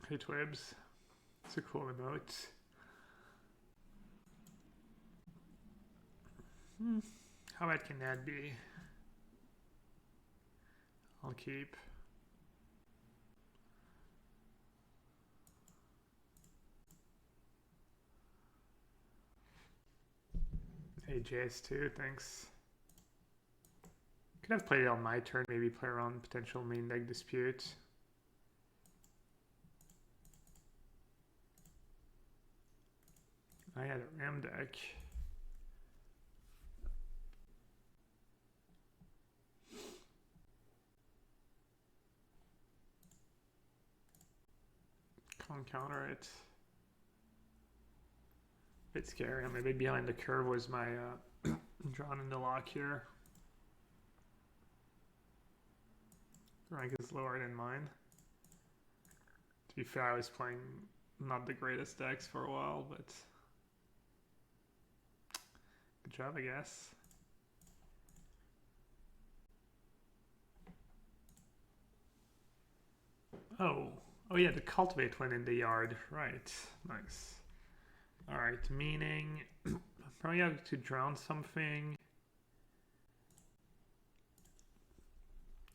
Hey Twibs. It's a cool emote. How bad can that be? I'll keep. Hey JS2, thanks. Could have played it on my turn, maybe play around potential main deck dispute. I had a Ram deck. Can't counter it. Bit scary. Maybe behind the curve was my drawn into lock here. Rank is lower than mine. To be fair, I was playing not the greatest decks for a while, but good job, I guess. Oh yeah, the cultivate went in the yard. Right, nice. All right, meaning probably have to drown something.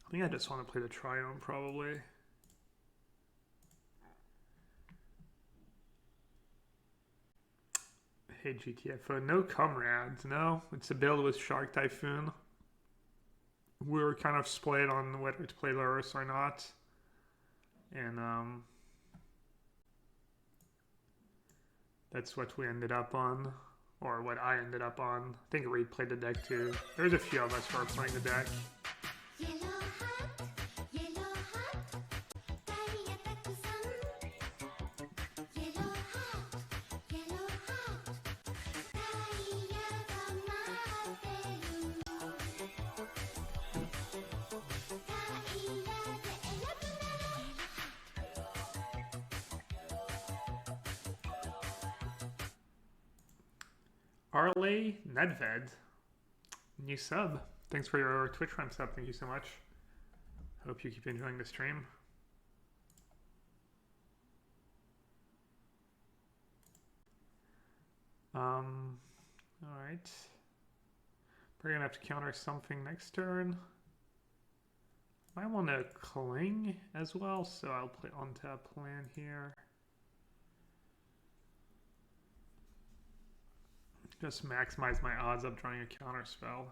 I think I just want to play the Triumph, probably. Hey GTFO, no comrades, no? It's a build with Shark Typhoon. We were kind of split on whether to play Lurrus or not. And that's what we ended up on. Or what I ended up on. I think Reed played the deck too. There's a few of us who are playing the deck. Arley Nedved, new sub. Thanks for your Twitch Prime sub. Thank you so much. Hope you keep enjoying the stream. All right. We're gonna have to counter something next turn. I want to cling as well, so I'll play on tap plan here. Just maximize my odds of drawing a counter spell.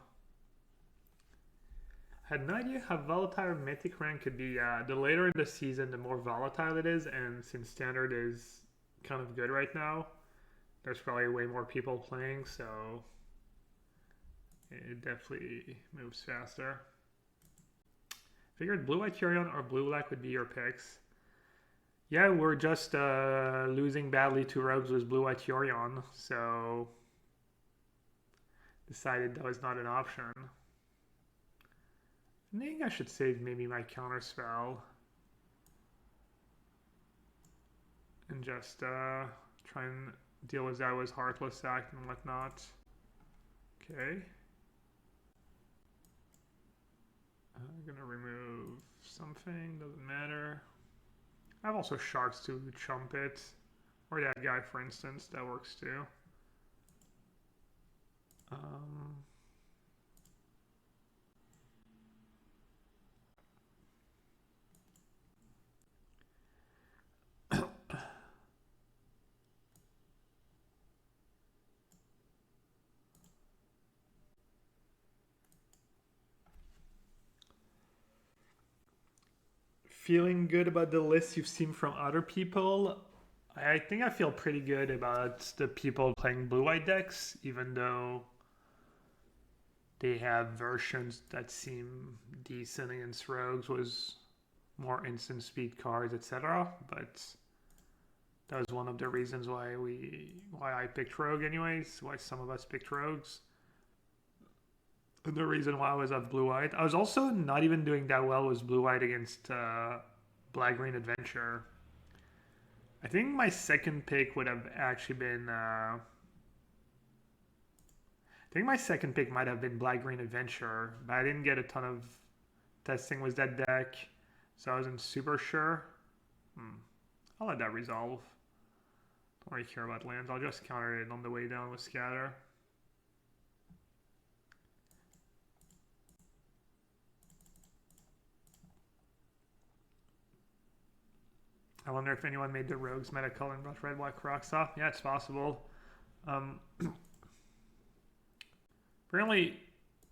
I had no idea how volatile Mythic rank could be. The later in the season, the more volatile it is, and since Standard is kind of good right now, there's probably way more people playing, so it definitely moves faster. Figured Blue-White Yorion or Blue-Black would be your picks. Yeah, we're just losing badly to Rogues with Blue-White Yorion, so decided that was not an option. I think I should save maybe my counter spell and just try and deal with that with Heartless Act and whatnot. Okay. I'm gonna remove something, doesn't matter. I have also Sharks to chump it, or that guy for instance, that works too. Feeling good about the list you've seen from other people? I think I feel pretty good about the people playing blue-white decks, even though they have versions that seem decent against rogues with more instant speed cards, etc. But that was one of the reasons why I picked rogue anyways, why some of us picked rogues. And the reason why I was at blue-white. I was also not even doing that well with blue-white against black-green adventure. I think my second pick would have actually been I think my second pick might have been black-green adventure, but I didn't get a ton of testing with that deck, so I wasn't super sure. I'll let that resolve. Don't really care about lands. I'll just counter it on the way down with scatter. I wonder if anyone made the rogues meta color and brought red black rocks off. Yeah, it's possible. Apparently,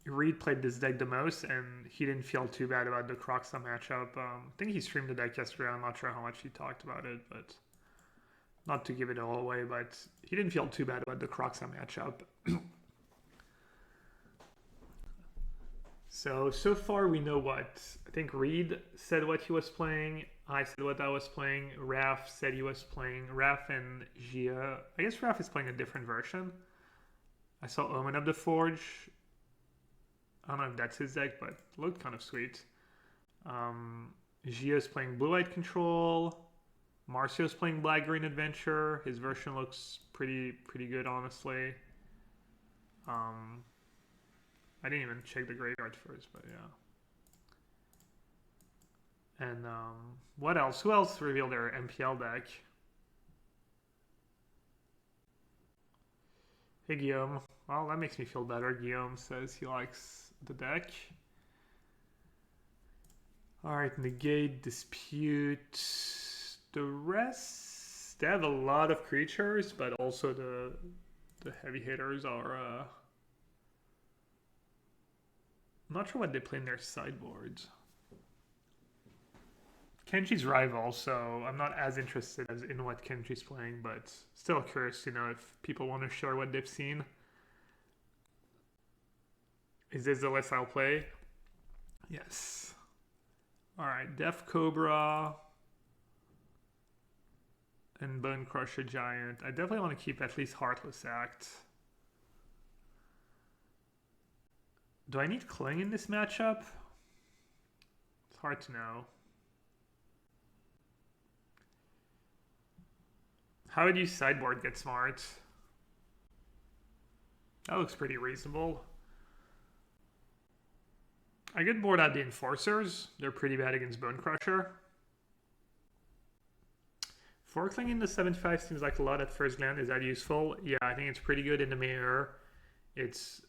Reed played this deck the most, and he didn't feel too bad about the Croxa matchup. I think he streamed the deck yesterday. I'm not sure how much he talked about it, but not to give it all away, but he didn't feel too bad about the Croxa matchup. So far we know what. I think Reed said what he was playing. I said what I was playing. Raf said he was playing. Raf and Gia. I guess Raf is playing a different version. I saw Omen of the Forge. I don't know if that's his deck, but it looked kind of sweet. Gia's playing Blue-White Control. Marcio's playing Black-Green Adventure. His version looks pretty good, honestly. I didn't even check the graveyard first, but yeah. And what else? Who else revealed their MPL deck? Hey, Guillaume. Well, that makes me feel better. Guillaume says he likes the deck. Alright, negate, dispute. The rest, they have a lot of creatures, but also the heavy hitters are... I'm not sure what they play in their sideboards. Kenji's rival, so I'm not as interested as in what Kenji's playing, but still curious to know if people want to share what they've seen. Is this the list I'll play? Yes. Alright, Death Cobra and Bone Crusher Giant. I definitely want to keep at least Heartless Act. Do I need Cling in this matchup? It's hard to know. How would you sideboard Get Smart? That looks pretty reasonable. I could board out the Enforcers. They're pretty bad against Bone Crusher. 4 Cling in the 75 seems like a lot at first glance. Is that useful? Yeah, I think it's pretty good in the mirror. It's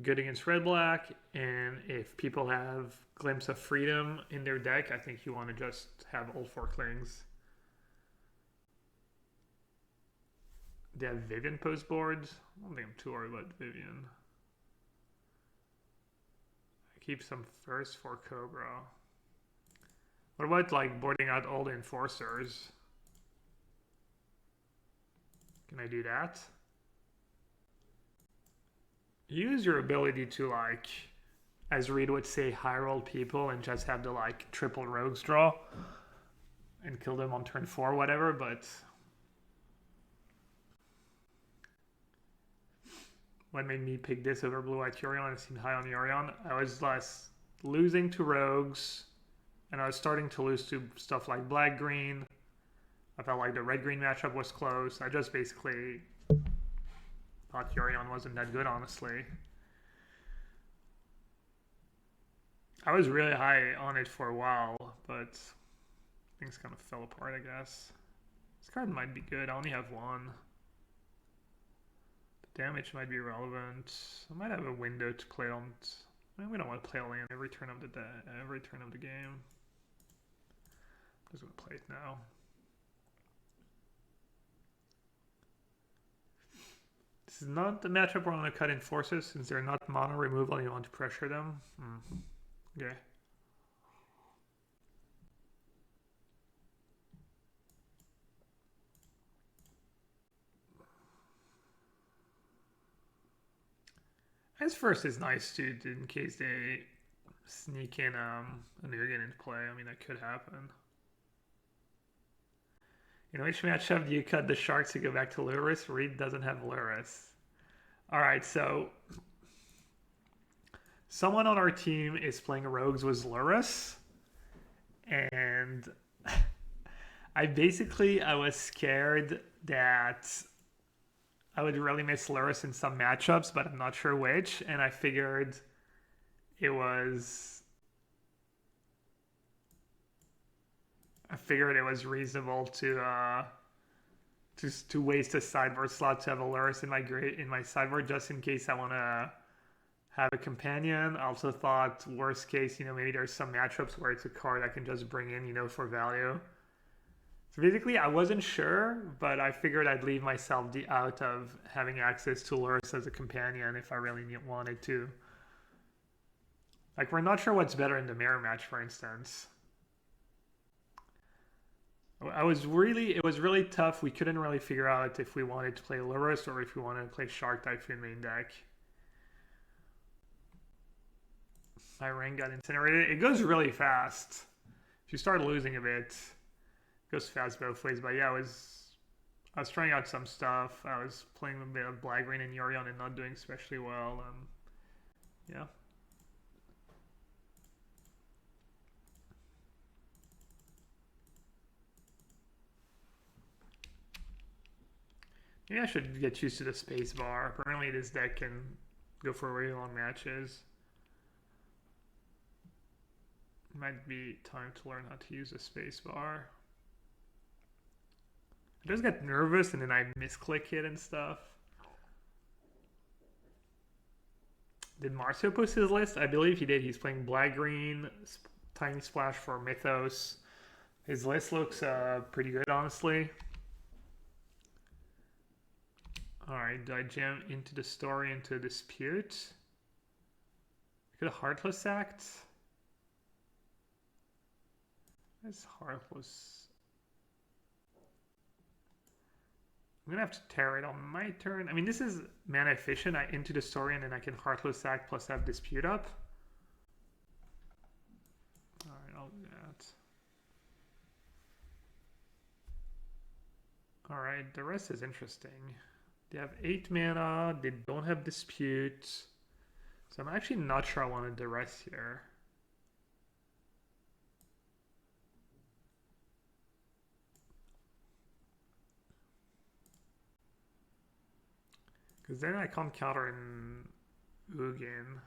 good against red-black, and if people have Glimpse of Freedom in their deck, I think you want to just have all 4 Clings. They have Vivian post boards. I don't think I'm too worried about Vivian. I keep some first for Cobra. What about like boarding out all the Enforcers? Can I do that? Use your ability to, like, as Reed would say, high roll people and just have the like triple rogues draw and kill them on turn 4 or whatever, but what made me pick this over Blue-White Yorion? It seemed high on Yorion. I was less losing to rogues, and I was starting to lose to stuff like black-green. I felt like the red-green matchup was close. I just basically thought Yorion wasn't that good, honestly. I was really high on it for a while, but things kind of fell apart, I guess. This card might be good. I only have one. The damage might be relevant. I might have a window to play on. I mean, we don't want to play a land every turn of the game. I'm just gonna play it now. This is not the matchup where I'm going to cut in forces since they're not mono removal and you want to pressure them. Okay. As first is nice too, in case they sneak in a Nurgan into play. I mean, that could happen. In which matchup do you cut the Sharks to go back to Luris? Reed doesn't have Luris. Alright, so someone on our team is playing Rogues with Luris. And I was scared that I would really miss Luris in some matchups, but I'm not sure which. And I figured it was figured it was reasonable to waste a sideboard slot to have a Lurrus in my sideboard just in case I want to have a companion. I also thought worst case, maybe there's some matchups where it's a card I can just bring in, for value. So basically, I wasn't sure, but I figured I'd leave myself out of having access to Lurrus as a companion if I really wanted to. Like, we're not sure what's better in the mirror match, for instance. It was really tough. We couldn't really figure out if we wanted to play Lurrus or if we wanted to play Shark Typhoon main deck. My ring got incinerated. It goes really fast. If you start losing a bit, it goes fast both ways. But yeah, I was trying out some stuff. I was playing a bit of Black Green and Yorion and not doing especially well. Yeah. Maybe I should get used to the space bar. Apparently this deck can go for really long matches. Might be time to learn how to use a space bar. I just get nervous and then I misclick it and stuff. Did Marcio post his list? I believe he did. He's playing Black Green, Tiny Splash for Mythos. His list looks pretty good, honestly. Alright, do I jam into the story, into a dispute? I could Heartless Act. That's Heartless. I'm gonna have to tear it on my turn. I mean, this is mana efficient. I into the story and then I can Heartless Act plus have dispute up. Alright, I'll do that. Alright, the rest is interesting. They have 8 mana, they don't have dispute. So I'm actually not sure I wanted the rest here. Because then I can't counter in Ugin.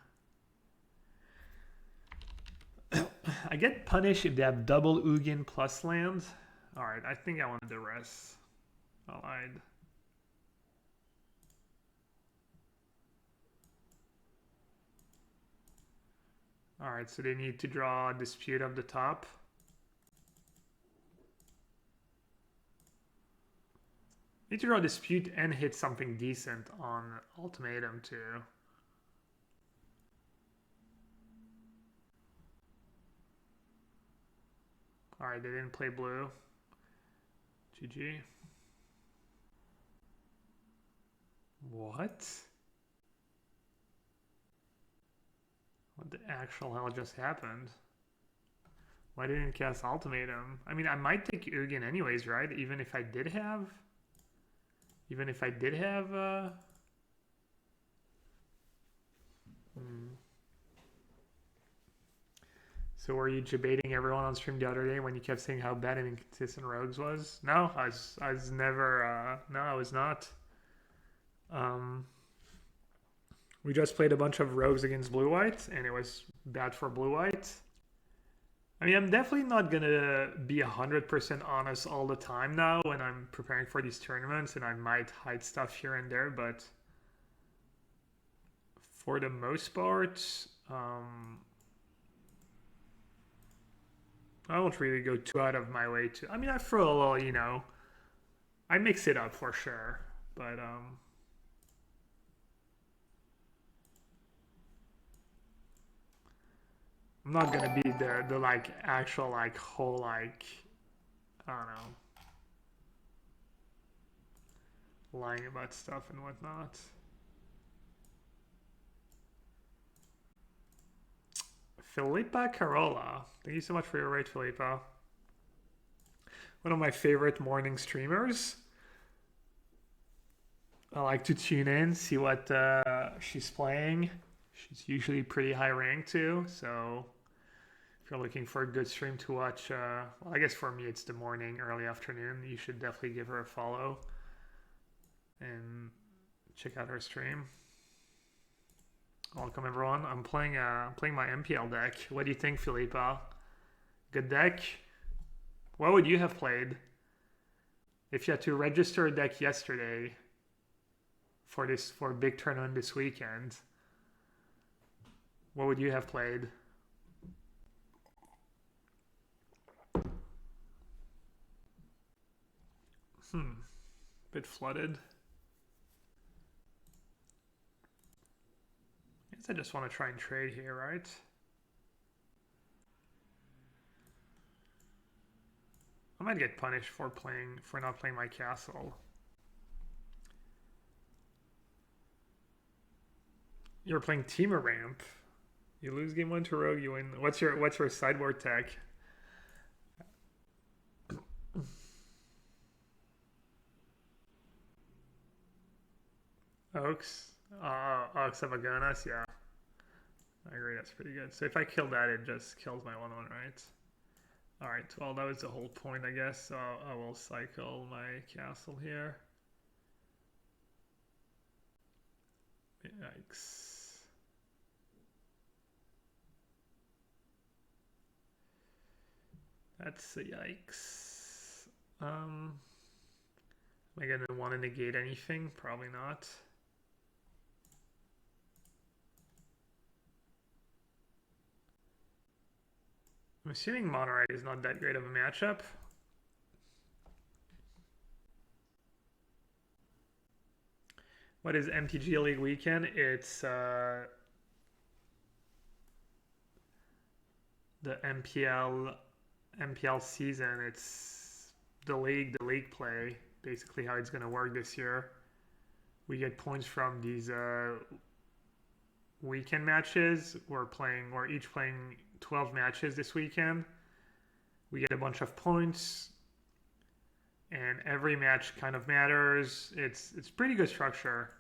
I get punished if they have double Ugin plus land. Alright, I think I wanted the rest. I lied. Alright, so they need to draw a dispute up the top. Need to draw a dispute and hit something decent on ultimatum too. Alright, they didn't play blue. GG. What? What the actual hell just happened? Why didn't cast ultimatum? I mean, I might take Ugin anyways, right? Even if I did have... So were you debating everyone on stream the other day when you kept saying how bad and inconsistent Rogues was? No, I was never... no, I was not. We just played a bunch of Rogues against Blue-White, and it was bad for Blue-White. I mean, I'm definitely not going to be 100% honest all the time now when I'm preparing for these tournaments, and I might hide stuff here and there, but for the most part, I won't really go too out of my way to... I mean, I throw a little, I mix it up for sure, but... I'm not gonna be the like actual like whole like I don't know lying about stuff and whatnot. Philippa Carolla, thank you so much for your raid, Philippa. One of my favorite morning streamers. I like to tune in, see what she's playing. She's usually pretty high rank too, so if you're looking for a good stream to watch, well, I guess for me it's the morning, early afternoon, you should definitely give her a follow and check out her stream. Welcome everyone. I'm playing my MPL deck. What do you think, Philippa? Good deck? What would you have played if you had to register a deck yesterday for a big tournament this weekend? What would you have played? Bit flooded. I guess I just want to try and trade here, right? I might get punished for not playing my castle. You're playing Temur ramp. You lose game 1 to rogue, you win. What's your sideboard tech? Oaks. Oaks of Agonas, yeah. I agree, that's pretty good. So if I kill that, it just kills my 1/1, right? Alright, well, that was the whole point, I guess. So I will cycle my castle here. Yikes. That's a yikes. Am I going to want to negate anything? Probably not. I'm assuming Monorite is not that great of a matchup. What is MTG League Weekend? It's the MPL season. It's the league play. Basically how it's going to work this year. We get points from these weekend matches. We're each playing 12 matches this weekend. We get a bunch of points, and every match kind of matters. It's pretty good structure.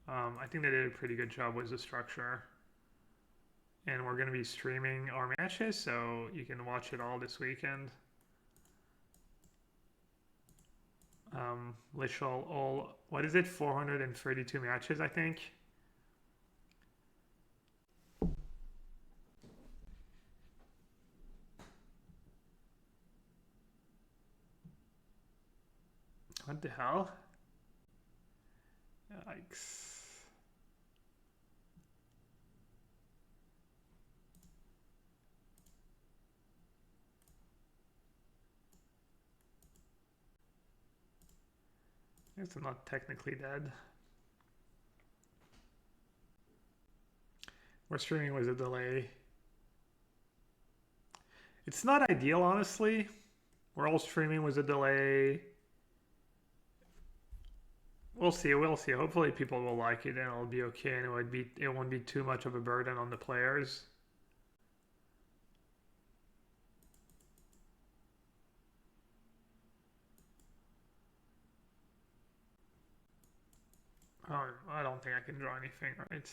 I think they did a pretty good job with the structure. And we're going to be streaming our matches, so you can watch it all this weekend. Literal all, what is it, 432 matches, I think. What the hell? Yikes. I guess I'm not technically dead. We're streaming with a delay. It's not ideal, honestly. We're all streaming with a delay. We'll see. Hopefully people will like it and it'll be okay, and it won't be too much of a burden on the players. Oh, I don't think I can draw anything, right?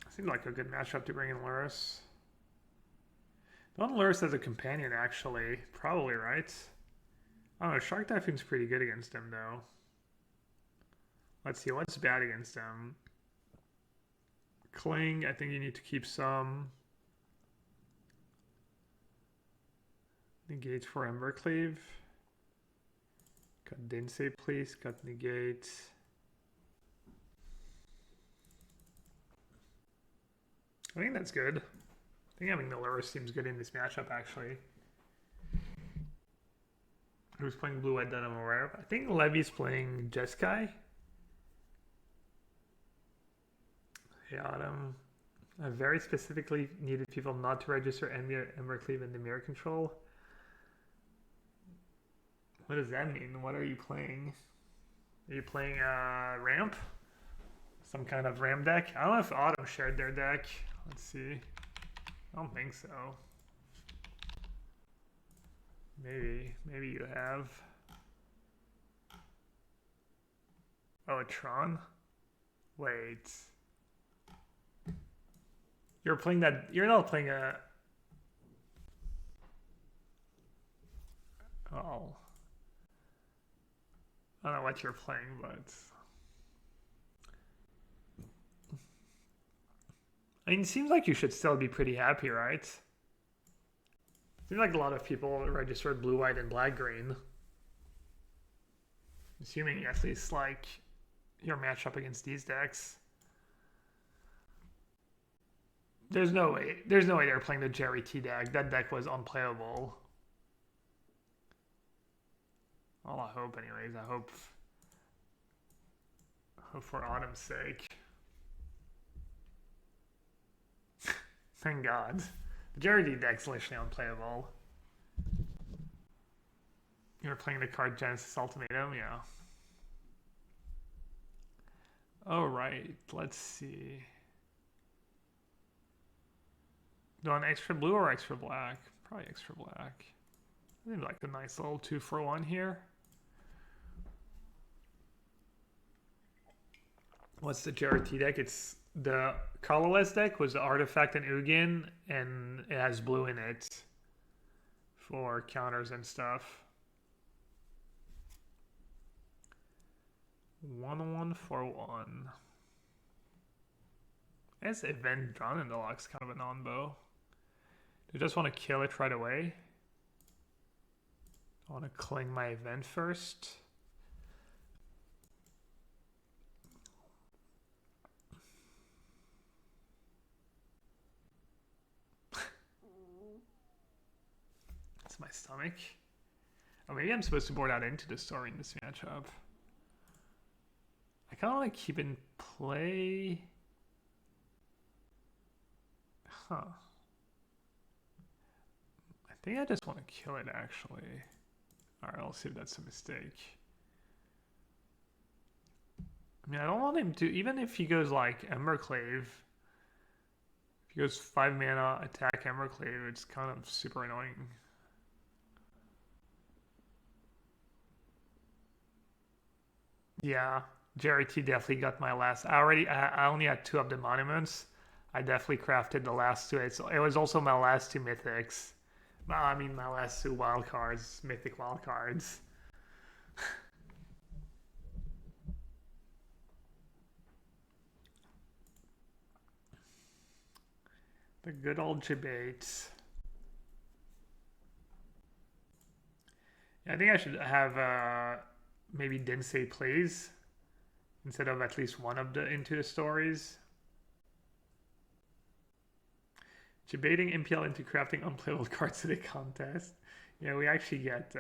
Seems like a good matchup to bring in Lurrus. Don't Lurrus as a companion, actually. Probably, right? I don't know, Shark Typhoon's pretty good against him, though. Let's see, what's bad against him? Cling, I think you need to keep some. Negate for Embercleave. Cut Dinsey, please. Cut Negate. I think that's good. I think having the Lurrus seems good in this matchup, actually. Who's playing blue-white that I'm aware of? I think Levy's playing Jeskai. Hey, Autumn. I very specifically needed people not to register Embercleave and Dimir control. What does that mean? What are you playing? Are you playing ramp? Some kind of RAM deck? I don't know if Autumn shared their deck. Let's see. I don't think so. Maybe you have. Oh, a Tron? Wait. You're playing that. You're not playing a. Oh. I don't know what you're playing, but. I mean, it seems like you should still be pretty happy, right? Seems like a lot of people registered blue, white, and black, green. Assuming at least like your matchup against these decks. There's no way they're playing the Jerry T deck. That deck was unplayable. Well, I hope anyways. I hope for Autumn's sake. Thank God. The Jerry T deck's literally unplayable. You're playing the card Genesis Ultimatum, yeah. Oh, right. Let's see. Do an extra blue or extra black? Probably extra black. I think like a nice little 2-for-1 here. What's the Jerry T deck? It's the colorless deck was the Artifact and Ugin, and it has blue in it for counters and stuff. 1-1-4-1. As event drawn in the lock's kind of a non-bow. Do you just want to kill it right away? I want to cling my event first. That's my stomach. Oh, maybe I'm supposed to board out into the story in this matchup. I kind of want to keep in play. Huh. I think I just want to kill it, actually. Alright, I'll see if that's a mistake. I mean, I don't want him to, even if he goes like Emberclave, if he goes 5 mana attack Emberclave, it's kind of super annoying. Yeah, Jerry T definitely got my last. I only had 2 of the monuments. I definitely crafted the last 2. It was also my last 2 mythics. I mean, my last 2 wild cards, mythic wild cards. The good old debate. Yeah, I think I should have maybe Dinsei plays instead of at least one of the into the stories. Debating MPL into crafting unplayable cards to the contest. Yeah, we actually get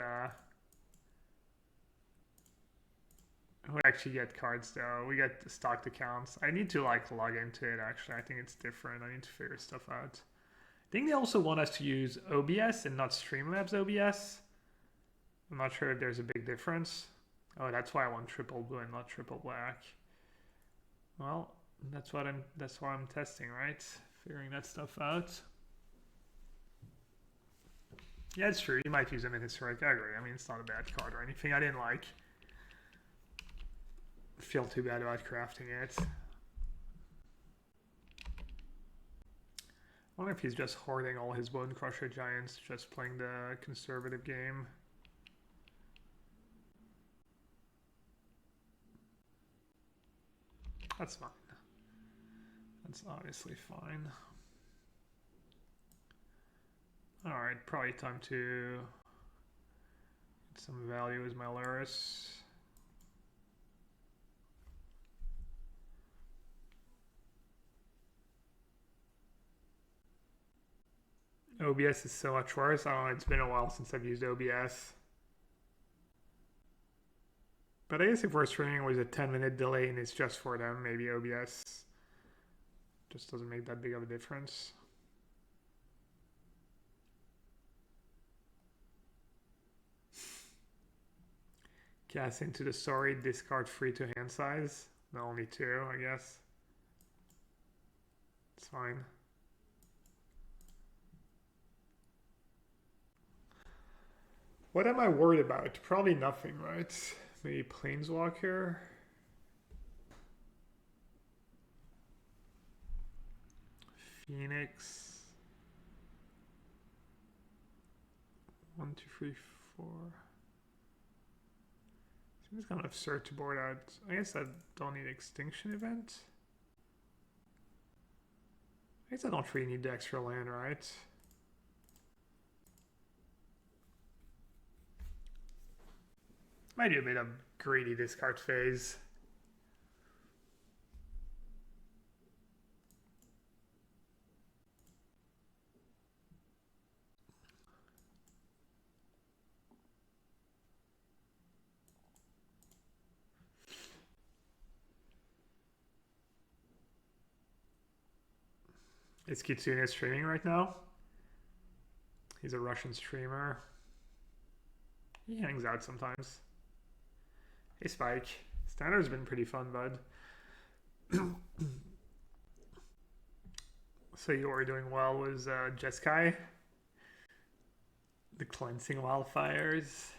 cards though. We get stocked accounts. I need to like log into it actually. I think it's different. I need to figure stuff out. I think they also want us to use OBS and not Streamlabs OBS. I'm not sure if there's a big difference. Oh, that's why I want triple blue and not triple black. Well, that's why I'm testing, right? Figuring that stuff out. Yeah, it's true. You might use them in Historic. I agree. I mean, it's not a bad card or anything. I didn't like feel too bad about crafting it. I wonder if he's just hoarding all his Bone Crusher Giants, just playing the conservative game. That's fine. That's obviously fine. Alright, probably time to get some value as my Luris. OBS is so much worse. I don't know, it's been a while since I've used OBS. But I guess if we're streaming with a 10-minute delay and it's just for them, maybe OBS just doesn't make that big of a difference. Cast into the story, discard free to hand size. No, only 2, I guess. It's fine. What am I worried about? Probably nothing, right? Maybe Planeswalker. Phoenix. 1, 2, 3, 4. Seems kind of search board out. I guess I don't need extinction event. I guess I don't really need the extra land, right? Might do a bit of greedy discard phase. Is Kitsune streaming right now? He's a Russian streamer. He hangs out sometimes. Hey Spike. Standard's been pretty fun, bud. So you were doing well was Jeskai. The cleansing wildfires.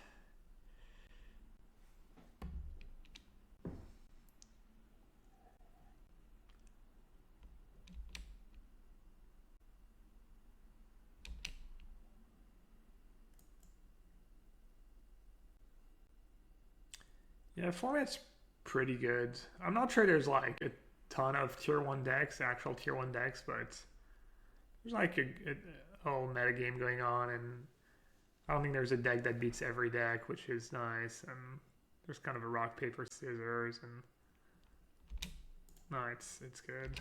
Yeah, format's pretty good. I'm not sure there's like a ton of tier 1 decks, actual tier 1 decks, but there's like a whole meta game going on, and I don't think there's a deck that beats every deck, which is nice. And there's kind of a rock, paper, scissors, and no, it's good.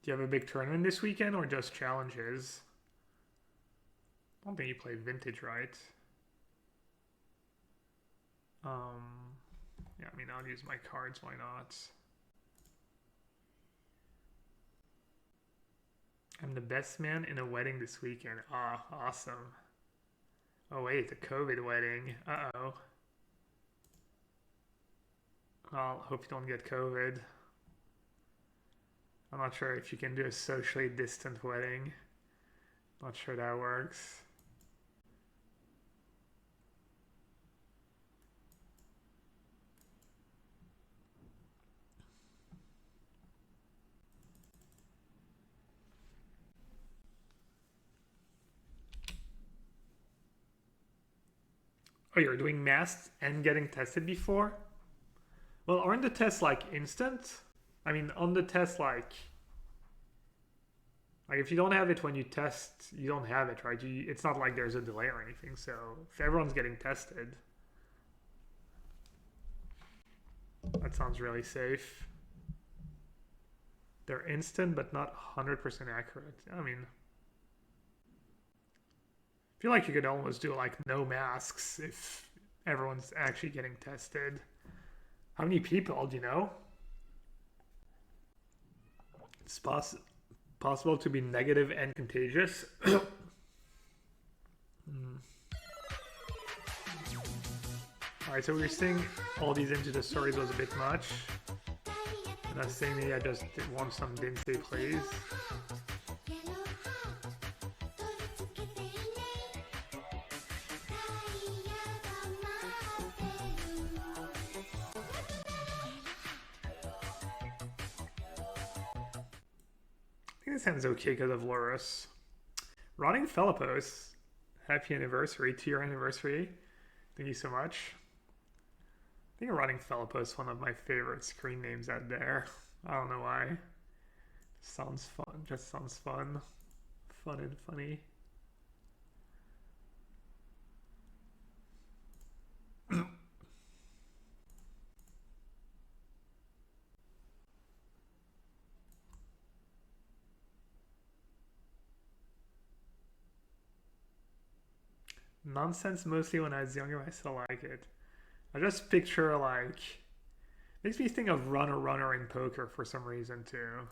Do you have a big tournament this weekend or just challenges? I don't think you played Vintage, right? Yeah, I mean, I'll use my cards, why not? I'm the best man in a wedding this weekend. Ah, awesome. Oh wait, it's a COVID wedding. Uh-oh. Well, hope you don't get COVID. I'm not sure if you can do a socially distant wedding. Not sure that works. Oh, you're doing masks and getting tested before? Well, aren't the tests like instant? I mean, on the test, like if you don't have it when you test, you don't have it, right? It's not like there's a delay or anything. So if everyone's getting tested, that sounds really safe. They're instant, but not 100% accurate. I mean, I feel like you could almost do like no masks if everyone's actually getting tested. How many people, do you know? It's possible to be negative and contagious. Alright, so we're seeing all these into the stories was a bit much. And I was saying maybe I just want some Dinsei plays. I think this hand's okay because of Loris. Rotting Felipos, happy anniversary, 2-year anniversary. Thank you so much. I think Rotting Felipos is one of my favorite screen names out there. I don't know why. Sounds fun, just sounds fun. Fun and funny. Nonsense mostly when I was younger, I still like it. I just picture like, makes me think of runner in poker for some reason too.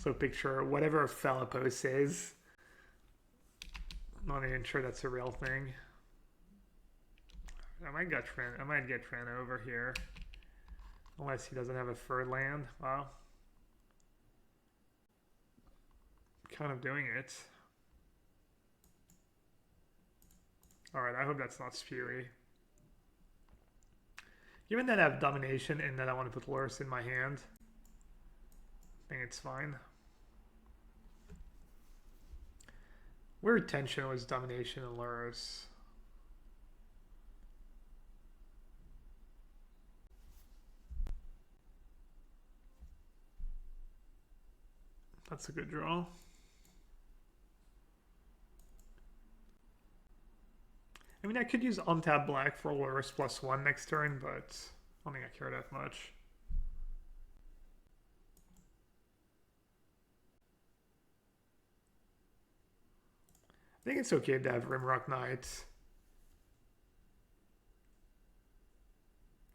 So picture whatever Felipos is. Not even sure that's a real thing. I might get Tran over here. Unless he doesn't have a third land. Wow. Kind of doing it. Alright, I hope that's not Fury. Given that I have domination and that I want to put Lurrus in my hand, I think it's fine. Weird tension was domination and Lurrus. That's a good draw. I mean, I could use untap black for Lurrus +1 next turn, but I don't think I care that much. I think it's okay to have Rimrock Knight.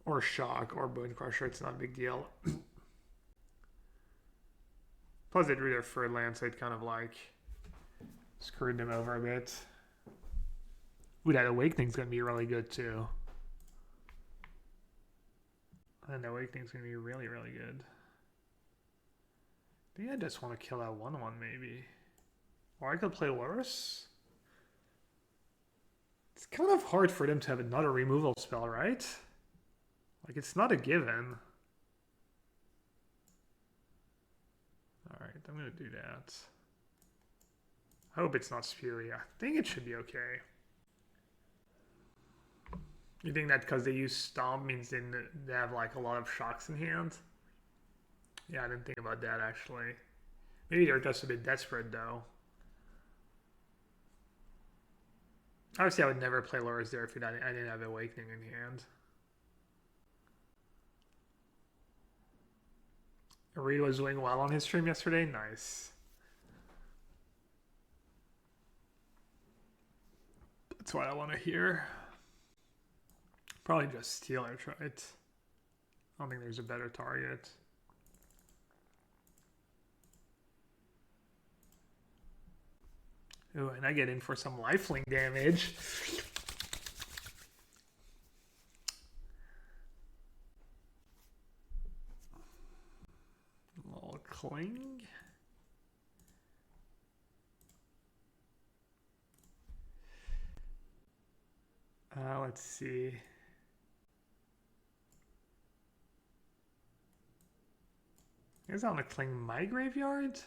Or Shock, or Bone Crusher, it's not a big deal. Plus, they drew their third land, so it kind of like screwed them over a bit. Ooh, that Awakening's going to be really good too. And Awakening's going to be really, really good. I think I just want to kill that 1/1 maybe. Or I could play Lurrus. It's kind of hard for them to have another removal spell, right? Like, it's not a given. Alright, I'm going to do that. I hope it's not Fury. I think it should be okay. You think that because they use Stomp means they have like a lot of shocks in hand? Yeah, I didn't think about that actually. Maybe they're just a bit desperate though. Obviously, I would never play Lurrus there if I didn't have Awakening in hand. Reed was doing well on his stream yesterday. Nice. That's what I want to hear. Probably just steal it, right? I don't think there's a better target. Ooh, and I get in for some lifelink damage. A little cling. Let's see. I guess I want to cling my graveyard?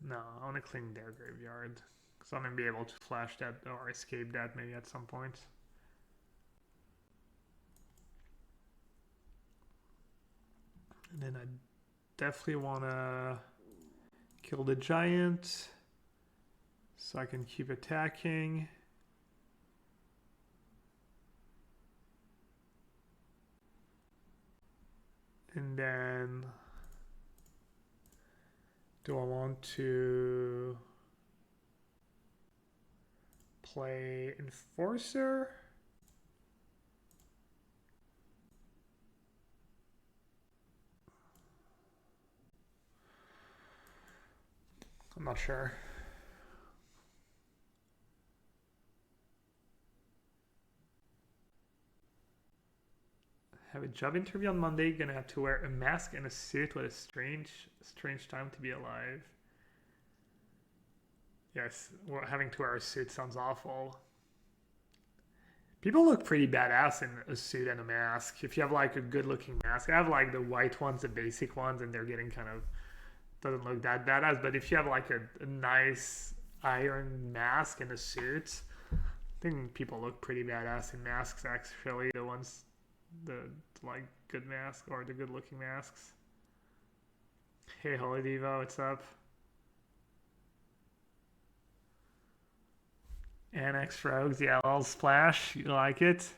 No, I want to cling their graveyard. Because I'm going to be able to flash that or escape that maybe at some point. And then I definitely want to kill the giant. So I can keep attacking. And then do I want to play Enforcer? I'm not sure. Have a job interview on Monday. Gonna have to wear a mask and a suit. What a strange time to be alive. Yes, well, having to wear a suit sounds awful. People look pretty badass in a suit and a mask. If you have like a good looking mask. I have like the white ones, the basic ones, and they're getting kind of, doesn't look that badass. But if you have like a nice iron mask and a suit, I think people look pretty badass in masks actually. The ones, the like good mask or the good looking masks. Hey Holy Diva, what's up? Annex Rogues, yeah, little splash. You like it?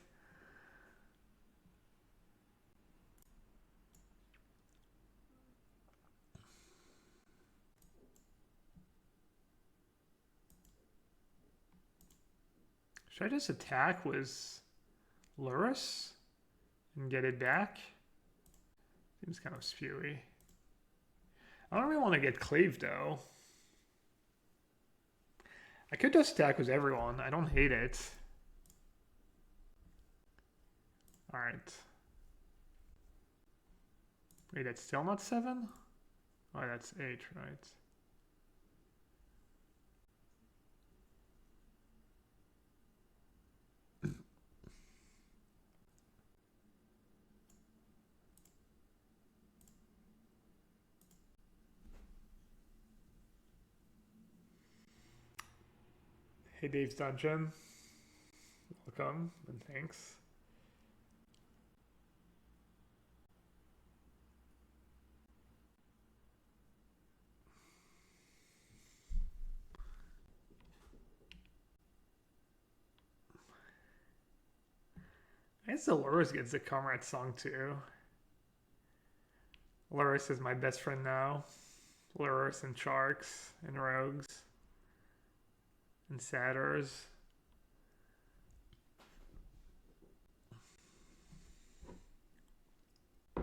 Should I just attack with Lurrus and get it back? Seems kind of spewy. I don't really want to get cleaved though. I could just attack with everyone. I don't hate it. Alright. Wait, that's still not 7? Oh, that's 8, right? Hey Dave's Dungeon. Welcome and thanks. I guess the Loris gets the comrade song too. Loris is my best friend now. Loris and Sharks and Rogues and Satyrs. I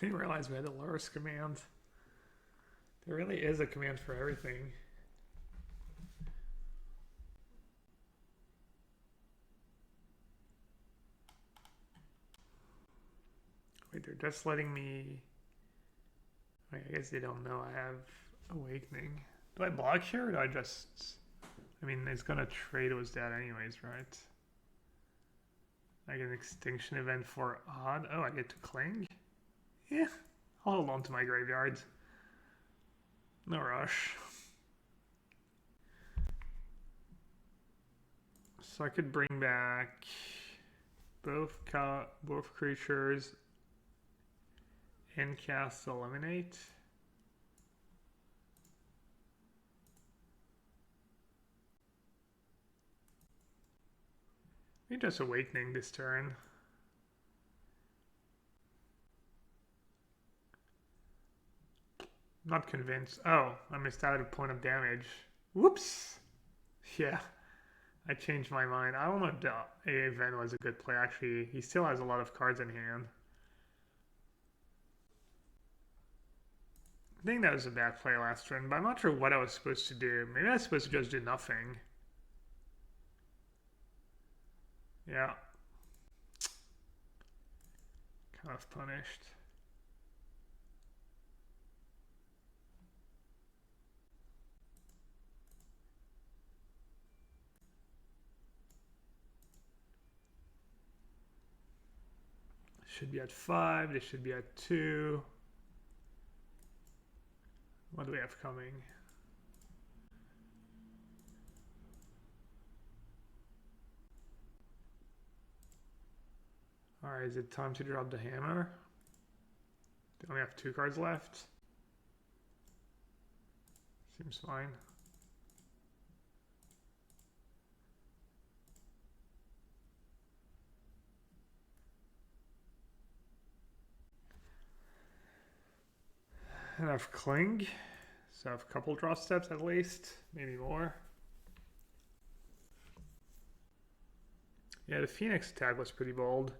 didn't realize we had a Loris command. There really is a command for everything. Wait, they're just letting me... Wait, I guess they don't know I have Awakening. Do I block here or do I just... I mean, it's gonna trade with that anyways, right? I get an extinction event for odd. Oh, I get to cling? Yeah, I'll hold on to my graveyard. No rush. So I could bring back both creatures and cast Eliminate. Maybe just Awakening this turn. Not convinced. Oh, I missed out a point of damage. Whoops. Yeah, I changed my mind. I don't know if the AA event was a good play. Actually, he still has a lot of cards in hand. I think that was a bad play last turn, but I'm not sure what I was supposed to do. Maybe I was supposed to just do nothing. Yeah. Kind of punished. Should be at 5. They should be at 2. What do we have coming? Alright, is it time to drop the hammer? They only have 2 cards left. Seems fine. And I have Cling. So I have a couple draw steps at least. Maybe more. Yeah, the Phoenix attack was pretty bold.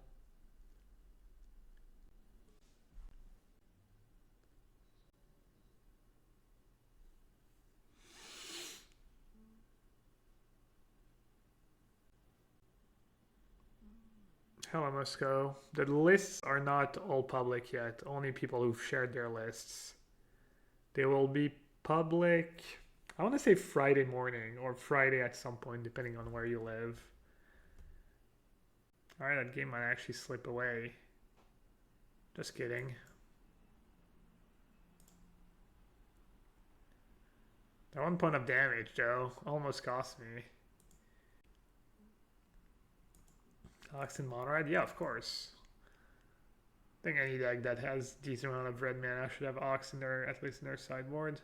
Hello, Moscow. The lists are not all public yet. Only people who've shared their lists. They will be public, I want to say Friday morning or Friday at some point, depending on where you live. Alright, that game might actually slip away. Just kidding. That 1 point of damage, though, almost cost me. Ox and Monored? Yeah, of course. I think any deck that has decent amount of red mana should have Ox in their, at least in their sideboard.